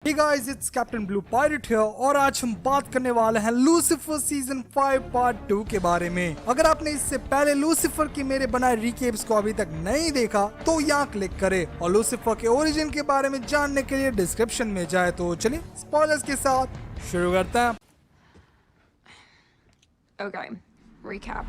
Hey guys, it's Captain Blue Pirate here और आज हम बात करने वाले हैं लूसीफर सीजन 5 पार्ट 2 के बारे में। अगर आपने इससे पहले लूसीफर की मेरे बनाए रिकेप्स को अभी तक नहीं देखा तो यहाँ क्लिक करें और लूसीफर के ओरिजिन के बारे में जानने के लिए डिस्क्रिप्शन में जाए। तो चलिए स्पॉयलर्स के साथ शुरू करते हैं। Okay, recap.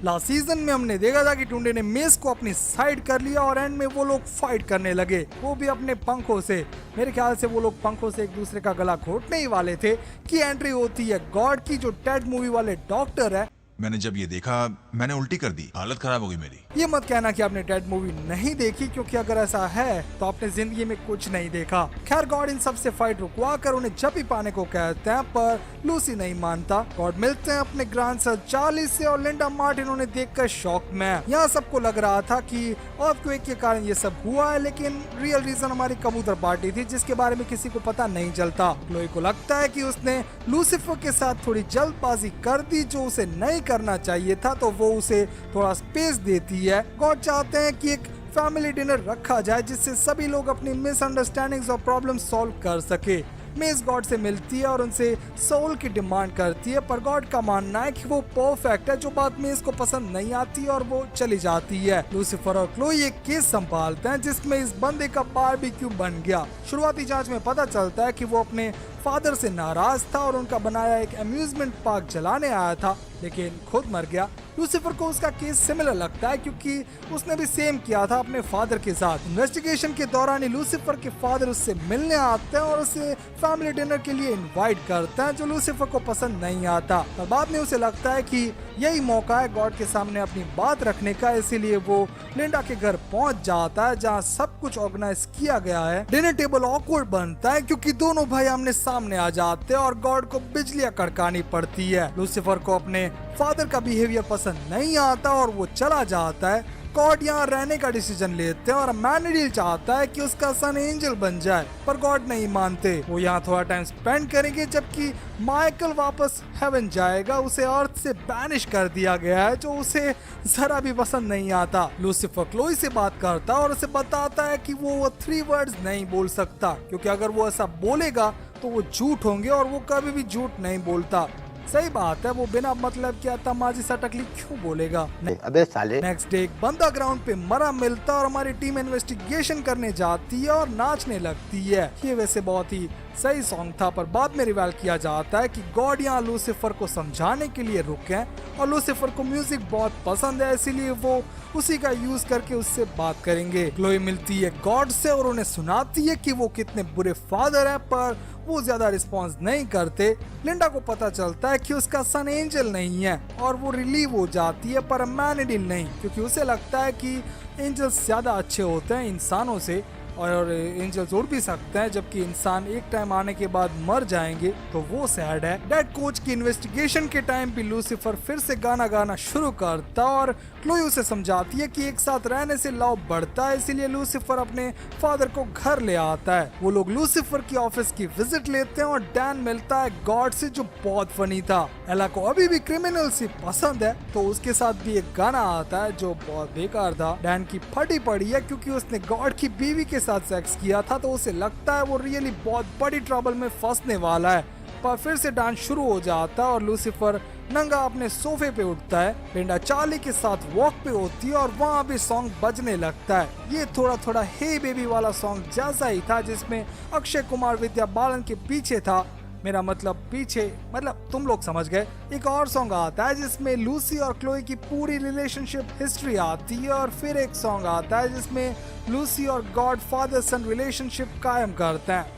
लास्ट सीजन में हमने देखा था कि टुंडे ने मेस को अपनी साइड कर लिया और एंड में वो लोग फाइट करने लगे, वो भी अपने पंखों से। मेरे ख्याल से वो लोग पंखों से एक दूसरे का गला घोटने ही वाले थे कि एंट्री होती है गॉड की, जो टेड मूवी वाले डॉक्टर है। मैंने जब ये देखा मैंने उल्टी कर दी, हालत खराब हो गई मेरी। ये मत कहना कि आपने टेड मूवी नहीं देखी, क्योंकि अगर ऐसा है तो आपने जिंदगी में कुछ नहीं देखा। खैर गॉड इन सबसे फाइट रुकवा कर उन्हें जब भी पाने को कहते हैं, पर लूसी नहीं मानता। गॉड मिलते हैं अपने ग्रैंडसन चार्ली से और लिंडा मार्टिन उन्हें देखकर शॉक में। यहाँ सबको लग रहा था कि अर्थक्वेक के कारण ये सब हुआ है, लेकिन रियल रीजन हमारी कबूतर पार्टी थी जिसके बारे में किसी को पता नहीं चलता। क्लोई को लगता है कि उसने लूसीफर के साथ थोड़ी जल्दबाजी कर दी जो उसे नहीं करना चाहिए था, तो वो उसे थोड़ा स्पेस देती है। गॉड चाहते हैं कि एक फैमिली डिनर रखा जाए जिससे सभी लोग अपनी मिसअंडरस्टैंडिंग्स और प्रॉब्लम सॉल्व कर सके। मेस गॉड से मिलती है और उनसे सोल की डिमांड करती है, पर गॉड का मानना है कि वो परफेक्ट है, जो बात मेस को पसंद नहीं आती और वो चली जाती है। लूसीफर और क्लोई एक केस संभालते हैं जिसमें इस बंदे का बारबेक्यू बन गया। शुरुआती जांच में पता चलता है कि वो अपने फादर से नाराज था और उनका बनाया एक अम्यूजमेंट पार्क जलाने आया था, लेकिन खुद मर गया। लूसीफर को उसका केस सिमिलर लगता है क्योंकि उसने भी सेम किया था अपने फादर के साथ। इन्वेस्टिगेशन के दौरान ही लूसीफर के फादर उससे मिलने आते हैं और उसे फैमिली डिनर के लिए इनवाइट करते हैं, जो लूसीफर को पसंद नहीं आता। पर बाद में उसे लगता है कि यही मौका है गॉड के सामने अपनी बात रखने का, इसीलिए वो लिंडा के घर पहुंच जाता है जहां सब कुछ ऑर्गेनाइज किया गया है। डिनर टेबल ऑकवर्ड बनता है क्योंकि दोनों भाई आमने सामने आ जाते हैं और गॉड को बिजलियां कड़कानी पड़ती है। लूसीफर को अपने फादर का बिहेवियर पसंद नहीं आता और वो चला जाता है। गॉड यहाँ रहने का डिसीजन लेते हैं और मैनिडील चाहता है कि उसका सन एंजल बन जाए, पर गॉड नहीं मानते। वो यहाँ थोड़ा टाइम स्पेंड करेंगे, जबकि माइकल वापस हेवन जाएगा। उसे अर्थ से बैनिश कर दिया गया है, जो उसे जरा भी पसंद नहीं आता। लूसीफर क्लोई से बात करता और उसे बताता है कि वो 3 वर्ड्स नहीं बोल सकता, क्योंकि अगर वो ऐसा बोलेगा तो वो झूठ होंगे और वो कभी भी झूठ नहीं बोलता। सही बात है, वो बिना मतलब क्या तमाजी सा टकली क्यों बोलेगा। अबे साले। नेक्स्ट डे एक बंदा ग्राउंड पे मरा मिलता और हमारी टीम इन्वेस्टिगेशन करने जाती है और नाचने लगती है। ये वैसे बहुत ही सही सॉन्ग था, पर बाद में रिवाइल किया जाता है कि गॉड यहाँ लूसीफर को समझाने के लिए रुके हैं और लूसीफर को म्यूजिक बहुत पसंद है, इसीलिए वो उसी का यूज करके उससे बात करेंगे। क्लोई मिलती है गॉड से और उन्हें सुनाती है कि वो कितने बुरे फादर है, पर वो ज्यादा रिस्पॉन्स नहीं करते। लिंडा को पता चलता है कि उसका सन एंजल नहीं है और वो रिलीव हो जाती है, पर मैनिडील नहीं, क्योंकि उसे लगता है कि एंजल्स ज्यादा अच्छे होते हैं इंसानों से और एंजल्स उड़ भी सकते हैं, जबकि इंसान एक टाइम आने के बाद मर जाएंगे, तो वो सैड है। डेड कोच की इन्वेस्टिगेशन के टाइम भी लूसीफर फिर से गाना गाना शुरू करता और क्लोई उसे समझाती है कि एक साथ रहने से लव बढ़ता है, इसीलिए लूसीफर अपने फादर को घर ले आता है। वो लोग लूसीफर की ऑफिस की विजिट लेते हैं और डैन मिलता है गॉड से, जो बहुत फनी था। एला को अभी भी क्रिमिनल से पसंद है, तो उसके साथ भी एक गाना आता है जो बहुत बेकार था। डैन की फटी पड़ी है क्योंकि उसने गॉड की बीवी के साथ सेक्स किया था, तो उसे लगता है वो रियली बहुत बड़ी ट्रबल में फंसने वाला है। पर फिर से डांस शुरू हो जाता है और लूसीफर नंगा अपने सोफे पे उठता है। लिंडा चार्ली के साथ वॉक पे होती है और वहाँ भी सॉन्ग बजने लगता है। ये थोड़ा थोड़ा हे बेबी वाला सॉन्ग जैसा ही था, जिसमें अक्षय कुमार विद्या बालन के पीछे था। मेरा मतलब पीछे मतलब तुम लोग समझ गए। एक और सॉन्ग आता है जिसमें लूसी और क्लोई की पूरी रिलेशनशिप हिस्ट्री आती है और फिर एक सॉन्ग आता है जिसमें लूसी और गॉड फादर सन रिलेशनशिप कायम करते हैं।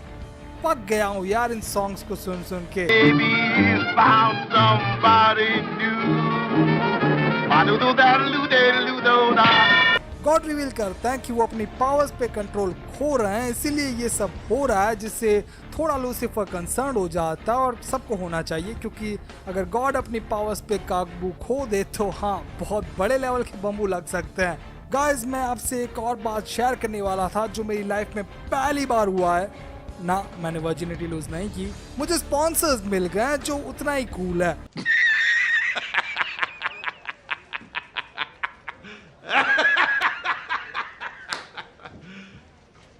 पक गया हूँ यार इन सॉन्ग्स को सुन सुन के। गॉड रिवील करता है कि वो अपनी पावर्स पे कंट्रोल खो रहे हैं, इसीलिए ये सब हो रहा है, जिससे थोड़ा लूसीफर कंसर्न हो जाता है और सबको होना चाहिए, क्योंकि अगर गॉड अपनी पावर्स पे काबू खो दे तो हाँ बहुत बड़े लेवल के बम्बू लग सकते हैं। गाइस मैं आपसे एक और बात शेयर करने वाला था जो मेरी लाइफ में पहली बार हुआ है। ना, मैंने वर्जिनिटी लूज नहीं की, मुझे स्पॉन्सर्स मिल गए जो उतना ही कूल है।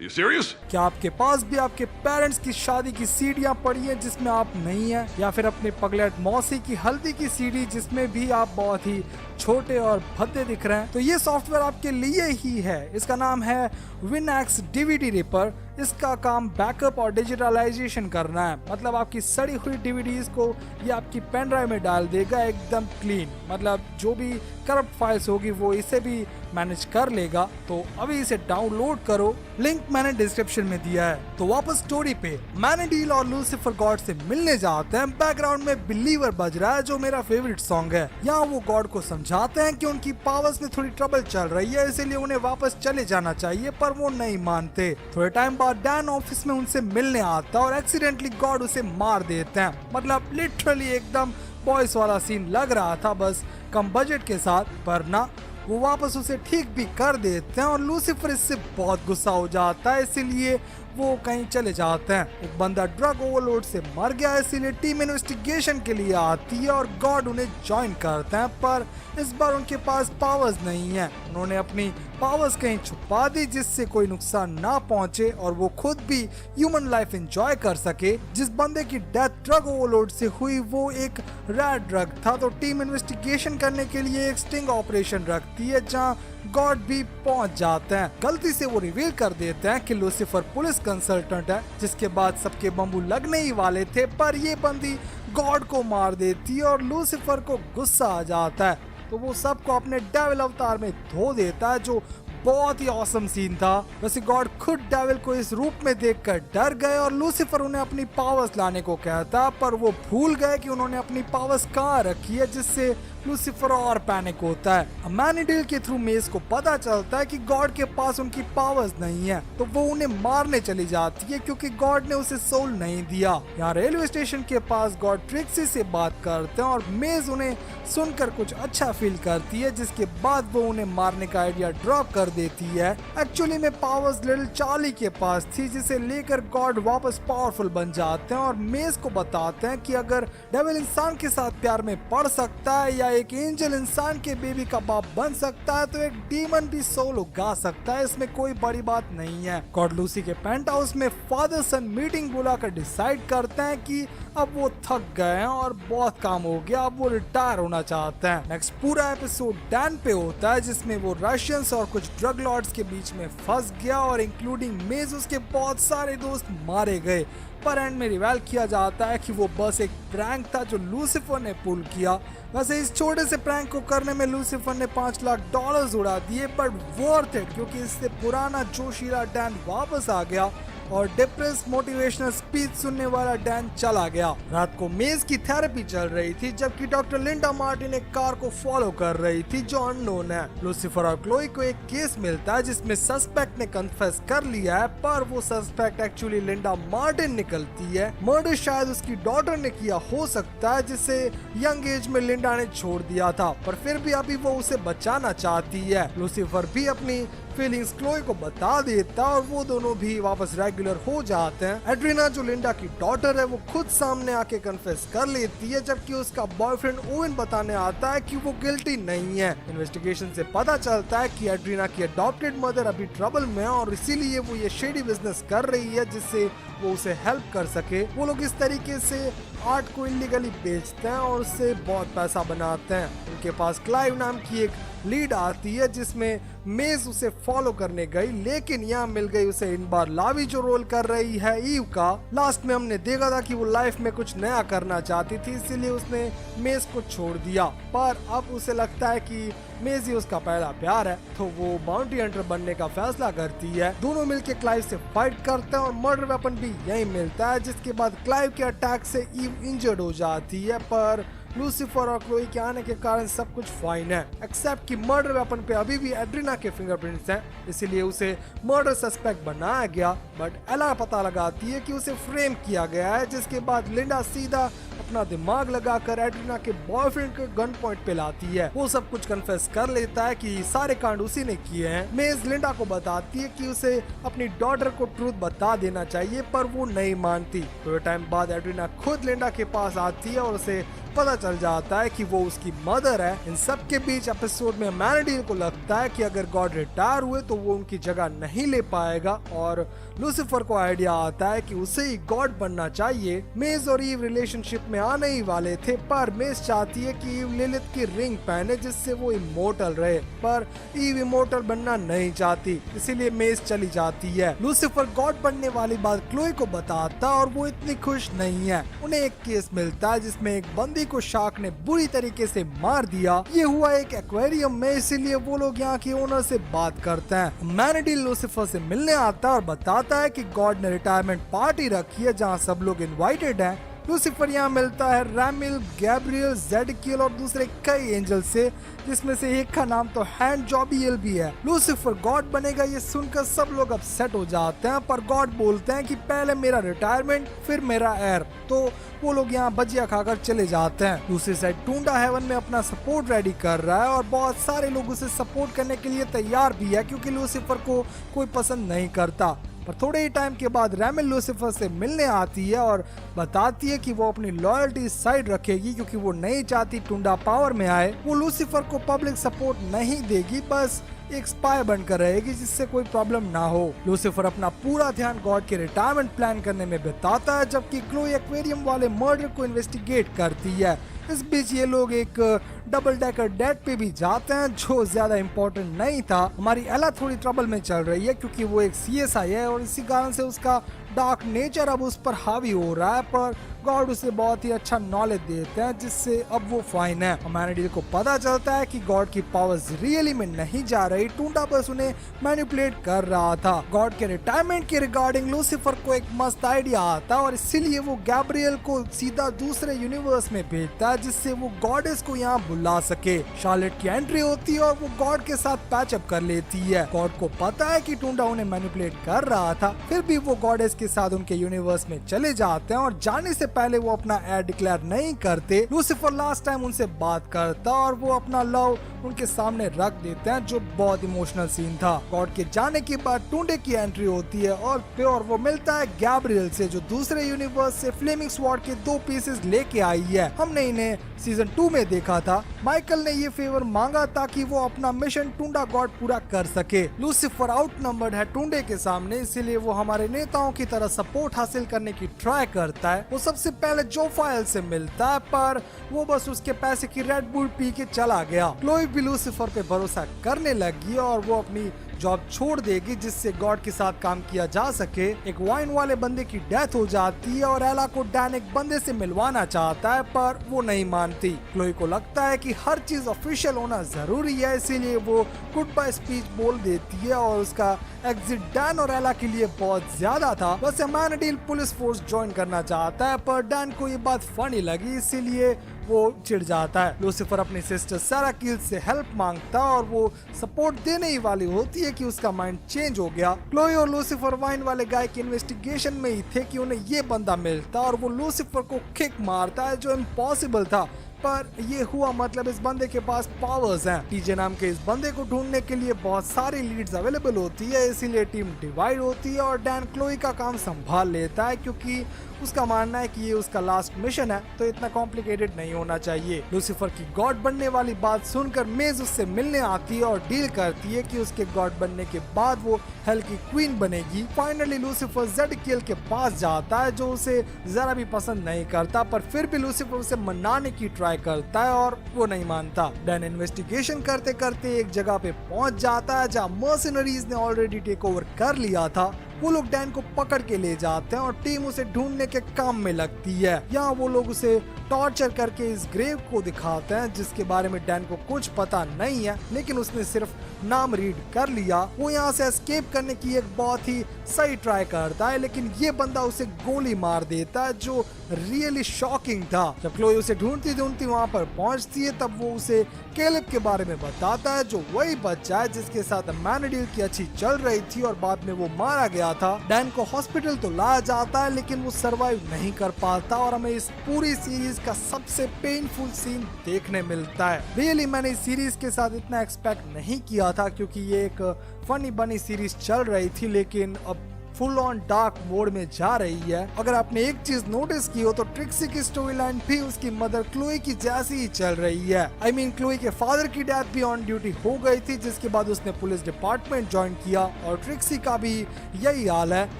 You serious? क्या आपके पास भी आपके पेरेंट्स की शादी की सीडियां पड़ी हैं जिसमें आप नहीं हैं, या फिर अपने पगलेट मौसी की हल्दी की सीडी जिसमें भी आप बहुत ही छोटे और भद्दे दिख रहे हैं? तो ये सॉफ्टवेयर आपके लिए ही है। इसका नाम है विनएक्स डीवीडी रिपर। इसका काम बैकअप और डिजिटलाइजेशन करना है। मतलब आपकी सड़ी हुई डीवीडीज को ये आपकी पेन ड्राइव में डाल देगा एकदम क्लीन। मतलब जो भी करप्ट फाइल्स होगी वो इसे भी मैनेज कर लेगा। तो अभी इसे डाउनलोड करो, लिंक मैंने डिस्क्रिप्शन में दिया है। तो वापस स्टोरी पे, मैनेडील और लूसीफर गॉड से मिलने जाते हैं। बैकग्राउंड में बिलीवर बज रहा है जो मेरा फेवरेट सॉन्ग है। यहाँ वो गॉड को समझाते हैं कि उनकी पावर्स में थोड़ी ट्रबल चल रही है, इसीलिए उन्हें वापस चले जाना चाहिए, पर वो नहीं मानते। थोड़े टाइम बाद डैन ऑफिस में उनसे मिलने आता है और एक्सीडेंटली गॉड उसे मार देते हैं। मतलब लिटरली एकदम बॉयज वाला सीन लग रहा था, बस कम बजट के साथ, पर ना, वो वापस उसे ठीक भी कर देते हैं और लूसीफर इससे बहुत गुस्सा हो जाता है, इसीलिए वो कहीं चले जाते हैं। एक बंदा ड्रग ओवरलोड से मर गया, इसीलिए टीम इन्वेस्टिगेशन के लिए आती है और गॉड उन्हें ज्वाइन करते हैं, पर इस बार उनके पास पावर्स नहीं है। उन्होंने अपनी पावर्स कहीं छुपा दी जिससे कोई नुकसान ना पहुंचे और वो खुद भी ह्यूमन लाइफ एंजॉय कर सके। जिस बंदे की डेथ ड्रग ओवरलोड से हुई वो एक रेड ड्रग था, तो टीम इन्वेस्टिगेशन करने के लिए एक स्टिंग ऑपरेशन रखती है जहां गॉड भी पहुंच जाते हैं। गलती से वो रिवील कर देते हैं कि लूसीफर पुलिस कंसल्टेंट है, जिसके बाद सबके बम्बू लगने ही वाले थे, पर ये बंदी गॉड को मार देती है और लूसीफर को गुस्सा आ जाता है, तो वो सबको अपने डेविल अवतार में धो देता है, जो बहुत ही ऑसम सीन था। वैसे गॉड खुद डेविल को इस रूप में देखकर डर गए और लूसीफर उन्हें अपनी पावर्स लाने को कहता, पर वो भूल गए कि उन्होंने अपनी पावर्स कहाँ रखी है, जिससे लूसीफर और पैनिक होता है। मैनीडील के थ्रू मेज को पता चलता है कि गॉड के पास उनकी पावर्स नहीं है, तो वो उन्हें मारने चली जाती है क्योंकि गॉड ने उसे सोल नहीं दिया। यहाँ रेलवे स्टेशन के पास गॉड ट्रिक्सी से बात करते हैं और मेज उन्हें सुनकर कुछ अच्छा फील करती है, जिसके बाद वो उन्हें मारने का आइडिया ड्रॉप कर देती है। एक्चुअली में पावर्स लिटिल चार्ली के पास थी, जिसे लेकर गॉड वापस पावरफुल बन जाते हैं और मेज को बताते हैं कि अगर डेविल इंसान के साथ प्यार में पड़ सकता है या एक एंजल इंसान के बेबी का बाप बन सकता है, तो एक डीमन भी सोल उगा सकता है, इसमें कोई बड़ी बात नहीं है। गॉड लूसी के पेंट हाउस में फादर सन मीटिंग बुलाकर डिसाइड करते हैं कि अब वो थक गए हैं और बहुत काम हो गया, अब वो रिटायर होना चाहते हैं। नेक्स्ट पूरा एपिसोड डैन पे होता है, जिसमें वो रशियंस और कुछ ड्रग लॉर्ड्स के बीच में फंस गया और इंक्लूडिंग मेज उसके बहुत सारे दोस्त मारे गए, पर एंड में रिवेल किया जाता है कि वो बस एक प्रैंक था जो लूसीफर ने पुल किया। वैसे इस छोटे से प्रैंक को करने में लूसीफर ने $5 लाख उड़ा दिए, बट वर्थ इट, क्योंकि इससे पुराना जोशीला डैन वापस आ गया और डिप्रेस मोटिवेशनल स्पीच सुनने वाला डैन चला गया। रात को मेज की थेरेपी चल रही थी, जबकि डॉक्टर लिंडा मार्टिन एक कार को फॉलो कर रही थी जो अननोन है। लूसीफर और क्लोई को एक केस मिलता है जिसमें सस्पेक्ट ने कन्फेस कर लिया है, पर वो सस्पेक्ट एक्चुअली लिंडा मार्टिन निकलती है। मर्डर शायद उसकी डॉटर ने किया हो सकता है, जिसे यंग एज में लिंडा ने छोड़ दिया था, पर फिर भी अभी वो उसे बचाना चाहती है। लूसीफर भी अपनी फीलिंग्स क्लोई को बता देता और वो दोनों भी वापस रेगुलर हो जाते हैं। एड्रीना जो लिंडा की डॉटर है वो खुद सामने आके कन्फेस कर लेती है, जबकि उसका बॉयफ्रेंड ओवेन बताने आता है कि वो गिल्टी नहीं है। इन्वेस्टिगेशन से पता चलता है कि एड्रीना की अडॉप्टेड मदर अभी ट्रबल में है और इसीलिए वो ये शेडी बिजनेस कर रही है जिससे वो उसे हेल्प कर सके। वो लोग इस तरीके से आर्ट को इलीगली बेचते हैं और उससे बहुत पैसा बनाते हैं। उनके पास क्लाइव नाम की एक लीड आती है जिसमें मेज उसे फॉलो करने गई, लेकिन यहाँ मिल गई उसे इन बार लावी जो रोल कर रही है ईव का। लास्ट में हमने देखा था कि वो लाइफ में कुछ नया करना चाहती थी, इसीलिए उसने मेज को छोड़ दिया, पर अब उसे लगता है कि मेज ही उसका पहला प्यार है, तो वो बाउंटी हंटर बनने का फैसला करती है। दोनों मिलके क्लाइव से फाइट करते हैं और मर्डर वेपन भी यही मिलता है, जिसके बाद क्लाइव के अटैक से ईव इंजर्ड हो जाती है, पर लूसीफर और क्लोई के आने के कारण सब कुछ फाइन है, एक्सेप्ट कि मर्डर वेपन पे अभी भी एड्रीना के फिंगरप्रिंट्स हैं, इसीलिए उसे मर्डर सस्पेक्ट बनाया गया। बट एला पता लगाती है कि उसे फ्रेम किया गया है, जिसके बाद लिंडा सीधा अपना दिमाग लगाकर एड्रीना के बॉयफ्रेंड के गन पॉइंट पे लाती है। वो सब कुछ कन्फेस कर लेता है कि सारे कांड उसी ने किए हैं। मेज लिंडा को बताती है कि उसे अपनी डॉटर को ट्रूथ बता देना चाहिए, पर वो नहीं मानती। थोड़े टाइम बाद एड्रीना खुद लिंडा के पास आती है और उसे पता चल जाता है कि वो उसकी मदर है। इन सब के बीच एपिसोड में मैनेडील को लगता है कि अगर गॉड रिटायर हुए तो वो उनकी जगह नहीं ले पाएगा और लूसीफर को आइडिया आता है कि उसे ही गॉड बनना चाहिए। मेज और ईव रिलेशनशिप में आने ही वाले थे, पर मेज चाहती है कि ईव लिलिथ की रिंग पहने जिससे वो इमोर्टल रहे, पर ईव इमोर्टल बनना नहीं चाहती, इसीलिए मेज चली जाती है। लूसीफर गॉड बनने वाली बात क्लोई को बताता और वो इतनी खुश नहीं है। उन्हें एक केस मिलता है जिसमें एक बंदी को शार्क ने बुरी तरीके से मार दिया। ये हुआ एक एक्वेरियम में, इसीलिए वो लोग यहाँ के ओनर से बात करते हैं। मैनेडील लूसीफर से मिलने आता है और बताता है कि गॉड ने रिटायरमेंट पार्टी रखी है जहाँ सब लोग इनवाइटेड हैं। लूसीफर यहाँ मिलता है रैमिल, गैब्रियल, जेडकियल और दूसरे कई एंजल से, जिसमें से एक का नाम तो हैंड जॉबियल भी है। लूसीफर गॉड बनेगा ये सुनकर सब लोग अपसेट हो जाते हैं, पर गॉड बोलते हैं कि पहले मेरा रिटायरमेंट फिर मेरा एयर। तो वो लोग यहाँ भजिया खाकर चले जाते हैं। दूसरी साइड टूंडा हेवन में अपना सपोर्ट रेडी कर रहा है और बहुत सारे लोग उसे सपोर्ट करने के लिए तैयार भी है, क्योंकि लूसीफर को कोई पसंद नहीं करता। पर थोड़े ही टाइम के बाद रैमिल लूसीफर से मिलने आती है और बताती है कि वो अपनी लॉयल्टी साइड रखेगी, क्योंकि वो नहीं चाहती टुंडा पावर में आए। वो लूसीफर को पब्लिक सपोर्ट नहीं देगी, बस एक स्पाई बनकर रहेगी जिससे कोई प्रॉब्लम ना हो। लूसीफर अपना पूरा ध्यान गॉड के रिटायरमेंट प्लान करने में बिताता है, जबकि क्लोई एक्वेरियम वाले मर्डर को इन्वेस्टिगेट करती है। इस बीच ये लोग एक डबल डेकर डेट पे भी जाते हैं जो ज्यादा इम्पोर्टेंट नहीं था। हमारी एला थोड़ी ट्रबल में चल रही है क्योंकि वो एक CSI है और इसी कारण से उसका डार्क नेचर अब उस पर हावी हो रहा है, पर गॉड उसे बहुत ही अच्छा नॉलेज देते हैं जिससे अब वो फाइन है। मैनेडील को पता चलता है कि गॉड की पावर्स रियली में नहीं जा रही, टूंडा बस उन्हें मैनिपुलेट कर रहा था। गॉड के रिटायरमेंट के रिगार्डिंग लूसीफर को एक मस्त आइडिया आता है और इसीलिए वो गैब्रियल को सीधा दूसरे यूनिवर्स में भेजता है जिससे वो गॉडेस को यहाँ बुला सके। शार्लेट की एंट्री होती है और वो गॉड के साथ पैचअप कर लेती है। गॉड को पता है कि टूंडा उन्हें मैनिपुलेट कर रहा था, फिर भी वो गॉडेस के साथ उनके यूनिवर्स में चले जाते हैं और जाने से पहले वो अपना एयर डिक्लेयर नहीं करते। लूसीफर लास्ट टाइम उनसे बात करता और वो अपना लव उनके सामने रख देते हैं, जो बहुत इमोशनल सीन था। गॉड के जाने के बाद टूंडे की एंट्री होती है और वो मिलता है गैब्रियल से, जो दूसरे यूनिवर्स से फ्लेमिंग स्वॉर्ड के 2 पीसेस लेके आई है। हमने इन्हें सीजन 2 में देखा था। माइकल ने ये फेवर मांगा ताकि वो अपना मिशन टूंडा गॉड पूरा कर सके। लूसीफर आउटनंबर्ड है टूंडे के सामने, इसीलिए वो हमारे नेताओं की तरह सपोर्ट हासिल करने की ट्राई करता है। वो सबसे पहले जोफाइल से मिलता है, पर वो बस उसके पैसे की रेड बुल पी के चला गया। क्लोई भी लूसीफर पे भरोसा करने लगी और वो अपनी जॉब छोड़ देगी जिससे गॉड के साथ काम किया जा सके। एक वाइन वाले बंदे की डेथ हो जाती है और एला को डैन एक बंदे से मिलवाना चाहता है, पर वो नहीं मानती। क्लोई को लगता है कि हर चीज ऑफिशियल होना जरूरी है, इसीलिए वो गुड बाय स्पीच बोल देती है और उसका एग्जिट डैन और एला के लिए बहुत ज्यादा था। वैसे मैनेडील पुलिस फोर्स ज्वाइन करना चाहता है, पर डैन को ये बात फनी लगी, इसीलिए वो चिढ़ जाता है। लूसीफर अपनी सिस्टर सारा कील से हेल्प मांगता और वो सपोर्ट देने ही वाली होती है कि उसका माइंड चेंज हो गया। क्लोई और लूसीफर वाइन वाले गाय के इन्वेस्टिगेशन में ही थे कि उन्हें ये बंदा मिलता और वो लूसीफर को किक मारता है, जो इम्पॉसिबल था, पर ये हुआ मतलब इस बंदे के पास पावर्स हैं। टीजे नाम के इस बंदे को ढूंढने के लिए बहुत सारी लीड्स अवेलेबल होती है, इसीलिए टीम डिवाइड होती है और डैन क्लोई का काम संभाल लेता है, क्योंकि उसका मानना है कि ये उसका लास्ट मिशन है, तो इतना कॉम्प्लिकेटेड नहीं होना चाहिए। लूसीफर की गॉड बनने वाली बात सुनकर मेज उससे मिलने आती है और डील करती है कि उसके गॉड बनने के बाद वो हेल की क्वीन बनेगी। फाइनली लूसीफर जेडकियल के पास जाता है, जो उसे जरा भी पसंद नहीं करता, पर फिर भी लूसीफर उसे मनाने की ट्राई करता है और वो नहीं मानता। डैन इन्वेस्टिगेशन करते करते एक जगह पे पहुंच जाता है जहाँ मर्सिनरीज ने ऑलरेडी टेक ओवर कर लिया था। वो लोग डैन को पकड़ के ले जाते हैं और टीम उसे ढूंढने के काम में लगती है। यहाँ वो लोग उसे टॉर्चर करके इस ग्रेव को दिखाते हैं, जिसके बारे में डैन को कुछ पता नहीं है, लेकिन उसने सिर्फ नाम रीड कर लिया। वो यहाँ से एस्केप करने की एक बहुत ही सही ट्राई करता है, लेकिन ये बंदा उसे गोली मार देता है, जो रियली शॉकिंग था। जब क्लोई उसे ढूंढती ढूंढती वहाँ पर पहुँचती है, तब वो उसे कैलेब के बारे में बताता है, जो वही बच्चा है जिसके साथ अमेनिडील की अच्छी चल रही थी और बाद में वो मारा गया था। डैन को हॉस्पिटल तो लाया जाता है, लेकिन वो सरवाइव नहीं कर पाता और हमें इस पूरी सीरीज का सबसे पेनफुल सीन देखने मिलता है। रियली मैंने इस सीरीज के साथ इतना एक्सपेक्ट नहीं किया था, क्योंकि ये एक फनी बनी सीरीज चल रही थी, लेकिन अब फुल ऑन डार्क मोड में जा रही है। अगर आपने एक चीज नोटिस की हो तो ट्रिक्सी की स्टोरी लाइन भी उसकी मदर क्लोई की जैसी ही चल रही है। आई मीन क्लोई के फादर की डेथ भी ऑन ड्यूटी हो गई थी, जिसके बाद उसने पुलिस डिपार्टमेंट ज्वाइन किया और ट्रिक्सी का भी यही हाल है।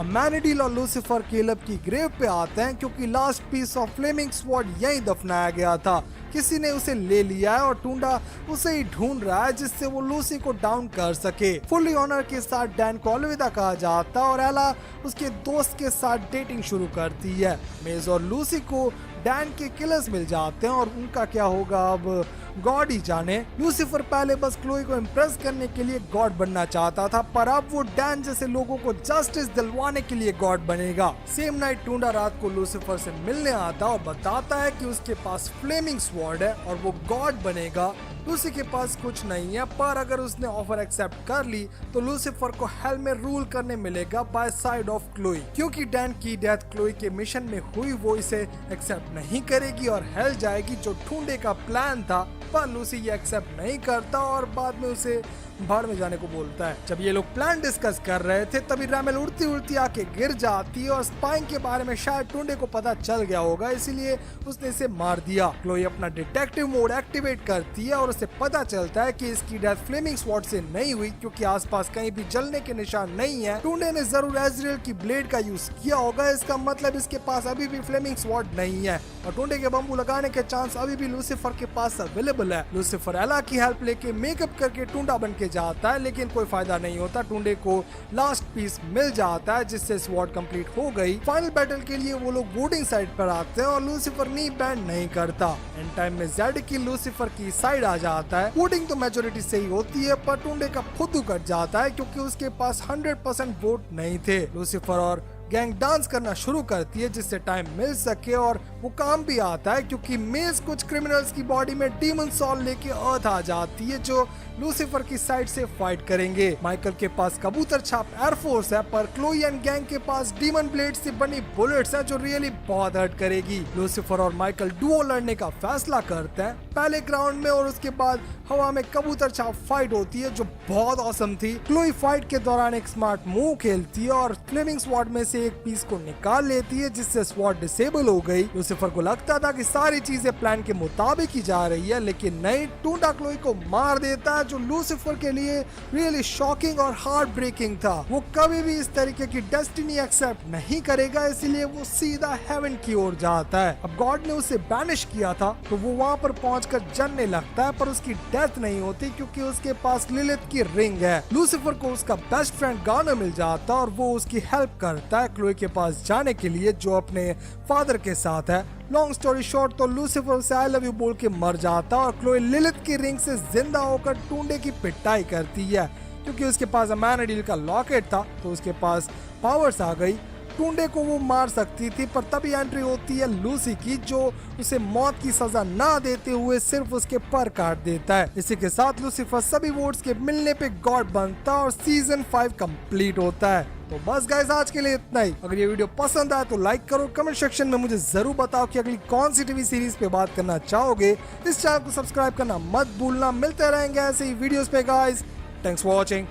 अमेनिडील और लूसीफर कैलेब की ग्रेव पे आते हैं, क्योंकि last piece of flaming sword यहीं दफनाया गया था। किसी ने उसे ले लिया है और टूंडा उसे ही ढूंढ रहा है, जिससे वो लूसी को डाउन कर सके। फुली ऑनर के साथ डैन को अलविदा कहा जाता और एला उसके दोस्त के साथ डेटिंग शुरू करती है। मेज और लूसी को डैन के किलर्स मिल जाते हैं और उनका क्या होगा अब गॉड ही जाने। लूसीफर पहले बस क्लोई को इम्प्रेस करने के लिए गॉड बनना चाहता था, पर अब वो डैन जैसे लोगों को जस्टिस दिलवाने के लिए गॉड बनेगा। सेम नाइट टूंडा रात को लूसीफर से मिलने आता और बताता है कि उसके पास फ्लेमिंग स्वॉर्ड है और वो गॉड बनेगा। लूसी के पास कुछ नहीं है, पर अगर उसने ऑफर एक्सेप्ट कर ली तो लूसीफर को हेल में रूल करने मिलेगा बाय साइड ऑफ क्लोई। क्योंकि डैन की डेथ क्लोई के मिशन में हुई, वो इसे एक्सेप्ट नहीं करेगी और हेल जाएगी, जो ढूंढे का प्लान था। पर लूसी ये एक्सेप्ट नहीं करता और बाद में उसे भाड़ में जाने को बोलता है। जब ये लोग प्लान डिस्कस कर रहे थे, तभी रैमेल उड़ती उड़ती आके गिर जाती है और स्पाइंग के बारे में शायद टूंडे को पता चल गया होगा, इसीलिए उसने इसे मार दिया। क्लोई अपना डिटेक्टिव मोड एक्टिवेट करती है और उसे पता चलता है कि इसकी डेथ फ्लेमिंग स्वॉर्ड से नहीं हुई, क्योंकि आसपास कहीं भी जलने के निशान नहीं है। टूंडे ने जरूर एजरियल की ब्लेड का यूज किया होगा, इसका मतलब इसके पास अभी भी फ्लेमिंग स्वॉर्ड नहीं है और टूंडे के बम्बू लगाने के चांस अभी भी लूसीफर के पास अवेलेबल है। लूसीफर एला की हेल्प लेके मेकअप करके टूंडा बन के जाता है, लेकिन कोई फायदा नहीं होता। टूंडे को लास्ट पीस मिल जाता है, जिससे स्वॉर्ड कंप्लीट हो गई। फाइनल बैटल के लिए वो लोग वोटिंग साइड पर आते हैं और लूसीफर नी बैंड नहीं करता। एंड टाइम में जेड की लूसीफर की साइड आ जाता है। वोटिंग तो मेजोरिटी से ही होती है, पर टूंडे का फुद्दू कट जाता है, क्योंकि उसके पास 100% वोट नहीं थे। लूसीफर और गैंग डांस करना शुरू करती है, जिससे टाइम मिल सके और वो काम भी आता है, क्योंकि मेज कुछ क्रिमिनल्स की बॉडी में डीमन सॉल लेके अर्थ आ जाती है, जो लूसीफर की साइड से फाइट करेंगे। माइकल के पास कबूतर छाप एयरफोर्स है, पर क्लोई एंड गैंग के पास डीमन ब्लेड से बनी बुलेट्स है, जो रियली बहुत हर्ट करेगी। लूसीफर और माइकल डुओ लड़ने का फैसला करते हैं, पहले ग्राउंड में और उसके बाद हवा में कबूतर छाप फाइट होती है, जो बहुत औसम थी। क्लोई फाइट के दौरान एक स्मार्ट मूव खेलती है और फ्लेमिंग स्वॉर्ड में से एक पीस को निकाल लेती है, जिससे स्वॉर्ड डिसेबल हो गई। लूसीफर को लगता था कि सारी चीजें प्लान के मुताबिक ही जा रही है, लेकिन नहीं, टूंडा क्लोई को मार देता है, जो लूसीफर के लिए रियली शॉकिंग और हार्ट ब्रेकिंग था। वो कभी भी इस तरीके की डेस्टिनी एक्सेप्ट नहीं करेगा, इसीलिए वो सीधा हेवन की ओर जाता है। अब गॉड ने उसे बैनिश किया था, तो वो वहाँ पर पहुंचकर जलने लगता है, पर उसकी डेथ नहीं होती, क्योंकि उसके पास लिलिथ की रिंग है। लूसीफर को उसका बेस्ट फ्रेंड गार्नर मिल जाता और वो उसकी हेल्प करता है क्लोई के पास जाने के लिए, जो अपने फादर के साथ है। लॉन्ग स्टोरी शॉर्ट, तो लूसीफर से आई लव यू बोल के मर जाता और क्लोई लिलिथ की रिंग से जिंदा होकर टूंडे की पिटाई करती है। क्योंकि उसके पास अमेनिडील का लॉकेट था, तो उसके पास पावर्स आ गई। टूंडे को वो मार सकती थी, पर तभी एंट्री होती है लूसी की, जो उसे मौत की सजा ना देते हुए सिर्फ उसके पर काट देता है। इसी के साथ लूसीफर सभी वोट्स के मिलने पे गॉड बनता और सीजन 5 कंप्लीट होता है। तो बस गाइस, आज के लिए इतना ही। अगर ये वीडियो पसंद आए तो लाइक करो, कमेंट सेक्शन में मुझे जरूर बताओ कि अगली कौन सी टीवी सीरीज पे बात करना चाहोगे। इस चैनल को सब्सक्राइब करना मत भूलना। मिलते रहेंगे ऐसे ही वीडियोस पे गाइस। Thanks for watching.